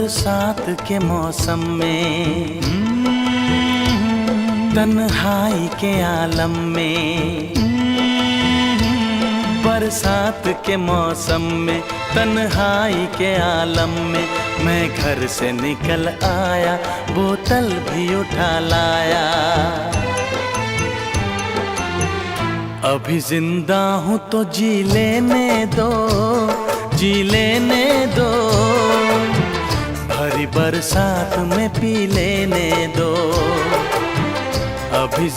बरसात के मौसम में, तन्हाई के आलम में, बरसात के मौसम में, तन्हाई के आलम में, मैं घर से निकल आया, बोतल भी उठा लाया। अभी जिंदा हूँ तो जी लेने दो, जी लेने दो, भरी बरसात में पी लेने दो। अभी